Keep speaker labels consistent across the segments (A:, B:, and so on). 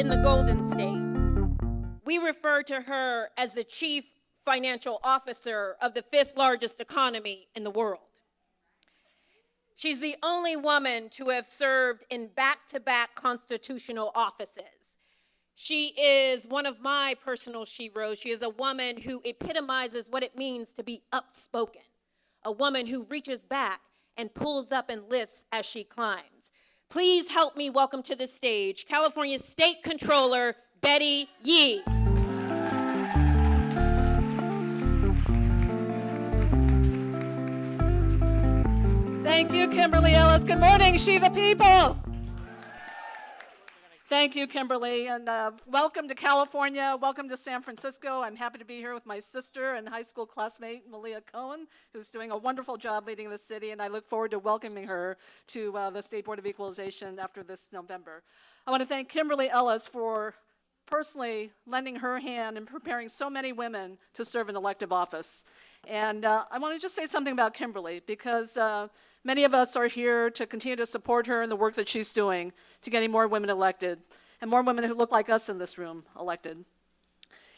A: in the Golden State. We refer to her as the chief financial officer of the fifth largest economy in the world. She's the only woman to have served in back-to-back constitutional offices. She is one of my personal sheroes. She is a woman who epitomizes what it means to be upspoken, a woman who reaches back and pulls up and lifts as she climbs. Please help me welcome to the stage California State Controller Betty Yee.
B: Thank you, Kimberly Ellis. Good morning, Shiva people. Thank you, Kimberly, and welcome to California. Welcome to San Francisco. I'm happy to be here with my sister and high school classmate, Malia Cohen, who's doing a wonderful job leading the city, and I look forward to welcoming her to the State Board of Equalization after this November. I want to thank Kimberly Ellis for personally lending her hand in preparing so many women to serve an elective office. And I want to just say something about Kimberly, because many of us are here to continue to support her in the work that she's doing to getting more women elected, and more women who look like us in this room elected.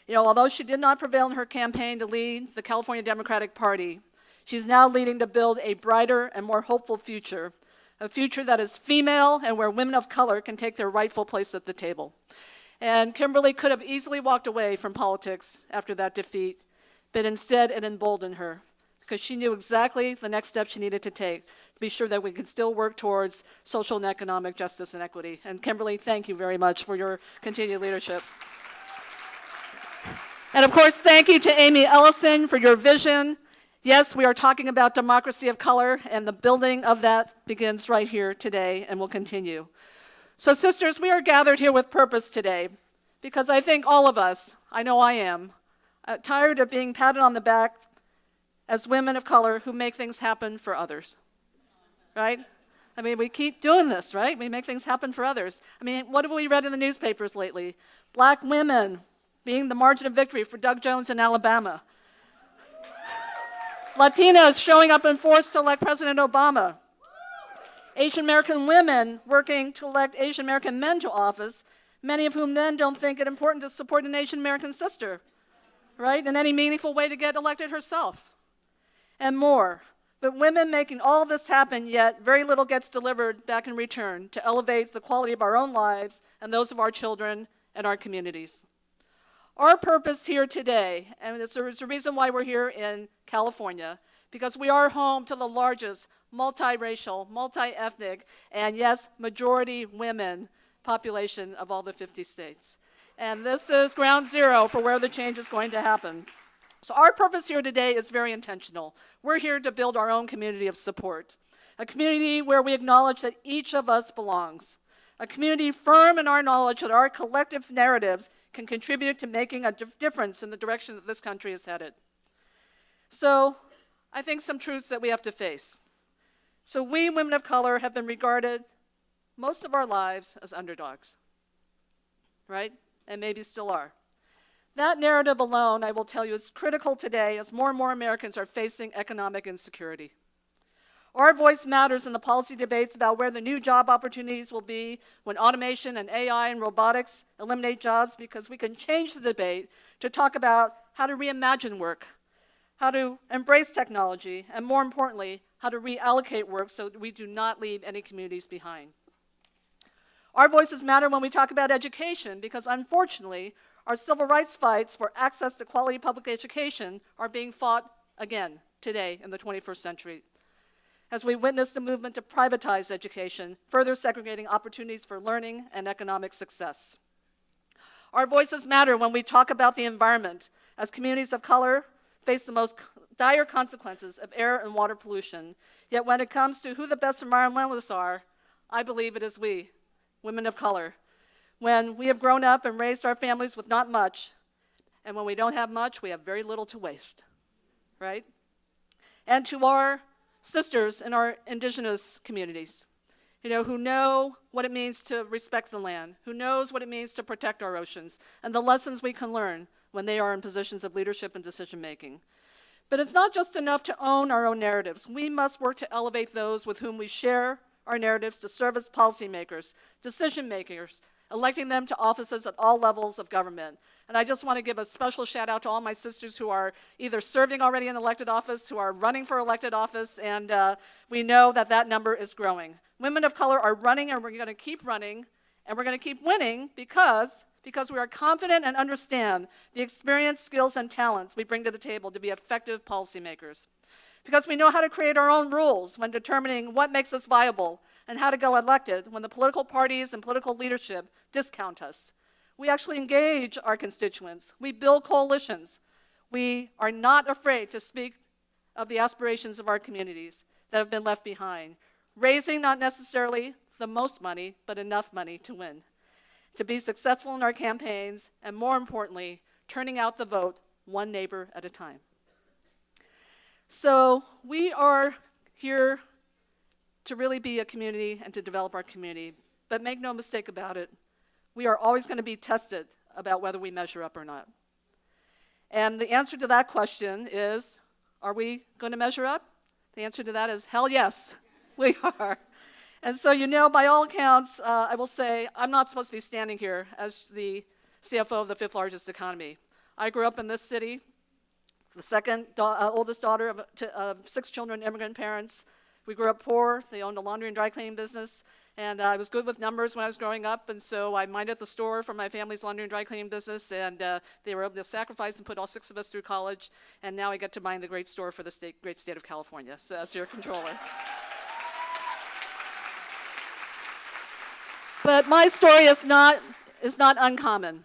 B: You know, although she did not prevail in her campaign to lead the California Democratic Party, she's now leading to build a brighter and more hopeful future, a future that is female and where women of color can take their rightful place at the table. And Kimberly could have easily walked away from politics after that defeat, but instead it emboldened her, because she knew exactly the next step she needed to take to be sure that we could still work towards social and economic justice and equity. And Kimberly, thank you very much for your continued leadership. And of course, thank you to Amy Ellison for your vision. Yes, we are talking about democracy of color, and the building of that begins right here today and will continue. So sisters, we are gathered here with purpose today, because I think all of us, I know I am, tired of being patted on the back as women of color who make things happen for others, right? I mean, we keep doing this, right? We make things happen for others. I mean, what have we read in the newspapers lately? Black women being the margin of victory for Doug Jones in Alabama. Latinas showing up in force to elect President Obama. Asian American women working to elect Asian American men to office, many of whom then don't think it important to support an Asian American sister, right, in any meaningful way to get elected herself, and more. But women making all this happen, yet very little gets delivered back in return to elevate the quality of our own lives and those of our children and our communities. Our purpose here today, and it's a reason why we're here in California, because we are home to the largest multiracial, multi-ethnic, and yes, majority women population of all the 50 states. And this is ground zero for where the change is going to happen. So our purpose here today is very intentional. We're here to build our own community of support, a community where we acknowledge that each of us belongs, a community firm in our knowledge that our collective narratives can contribute to making a difference in the direction that this country is headed. So I think some truths that we have to face. So we, women of color, have been regarded most of our lives as underdogs, right? And maybe still are. That narrative alone, I will tell you, is critical today as more and more Americans are facing economic insecurity. Our voice matters in the policy debates about where the new job opportunities will be when automation and AI and robotics eliminate jobs, because we can change the debate to talk about how to reimagine work, how to embrace technology, and more importantly, how to reallocate work so that we do not leave any communities behind. Our voices matter when we talk about education, because unfortunately, our civil rights fights for access to quality public education are being fought again today in the 21st century, as we witness the movement to privatize education, further segregating opportunities for learning and economic success. Our voices matter when we talk about the environment, as communities of color face the most dire consequences of air and water pollution. Yet when it comes to who the best environmentalists are, I believe it is we, women of color. When we have grown up and raised our families with not much, and when we don't have much, we have very little to waste, right? And to our sisters in our indigenous communities, who know what it means to respect the land, who knows what it means to protect our oceans, and the lessons we can learn when they are in positions of leadership and decision-making. But it's not just enough to own our own narratives. We must work to elevate those with whom we share our narratives to serve as policymakers, decision makers, electing them to offices at all levels of government. And I just want to give a special shout out to all my sisters who are either serving already in elected office, who are running for elected office, and we know that that number is growing. Women of color are running, and we're going to keep running, and we're going to keep winning because we are confident and understand the experience, skills, and talents we bring to the table to be effective policymakers. Because we know how to create our own rules when determining what makes us viable and how to get elected when the political parties and political leadership discount us. We actually engage our constituents. We build coalitions. We are not afraid to speak of the aspirations of our communities that have been left behind, raising not necessarily the most money, but enough money to win, to be successful in our campaigns, and more importantly, turning out the vote one neighbor at a time. So we are here to really be a community and to develop our community, but make no mistake about it, we are always going to be tested about whether we measure up or not. And the answer to that question is, are we going to measure up? The answer to that is, hell yes, we are. And so, by all accounts, I will say I'm not supposed to be standing here as the CFO of the fifth largest economy. I grew up in this city, the second oldest daughter of 6 children, immigrant parents. We grew up poor. They owned a laundry and dry cleaning business. And I was good with numbers when I was growing up, and so I minded the store for my family's laundry and dry cleaning business, and they were able to sacrifice and put all 6 of us through college, and now I get to mind the great store for the great state of California, so as your controller. But my story is not uncommon.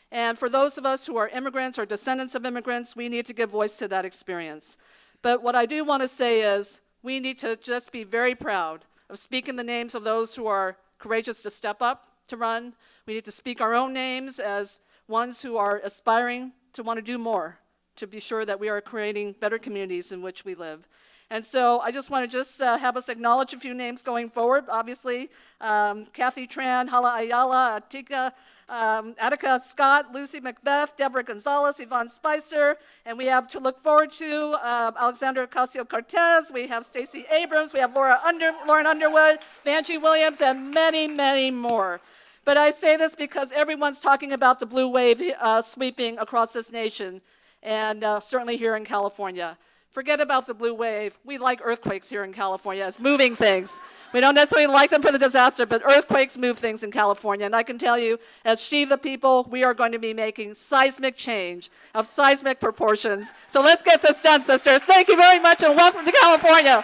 B: And for those of us who are immigrants or descendants of immigrants, we need to give voice to that experience. But what I do want to say is we need to just be very proud of speaking the names of those who are courageous to step up to run. We need to speak our own names as ones who are aspiring to want to do more, to be sure that we are creating better communities in which we live. And so I just want to have us acknowledge a few names going forward. Obviously, Kathy Tran, Hala Ayala, Atika, Attica Scott, Lucy Macbeth, Deborah Gonzalez, Yvonne Spicer, and we have to look forward to Alexandra Ocasio-Cortez, we have Stacey Abrams, we have Lauren Underwood, Vanjie Williams, and many, many more. But I say this because everyone's talking about the blue wave sweeping across this nation, and certainly here in California. Forget about the blue wave. We like earthquakes here in California as moving things. We don't necessarily like them for the disaster, but earthquakes move things in California. And I can tell you, as She the People, we are going to be making seismic change of seismic proportions. So let's get this done, sisters. Thank you very much, and welcome to California.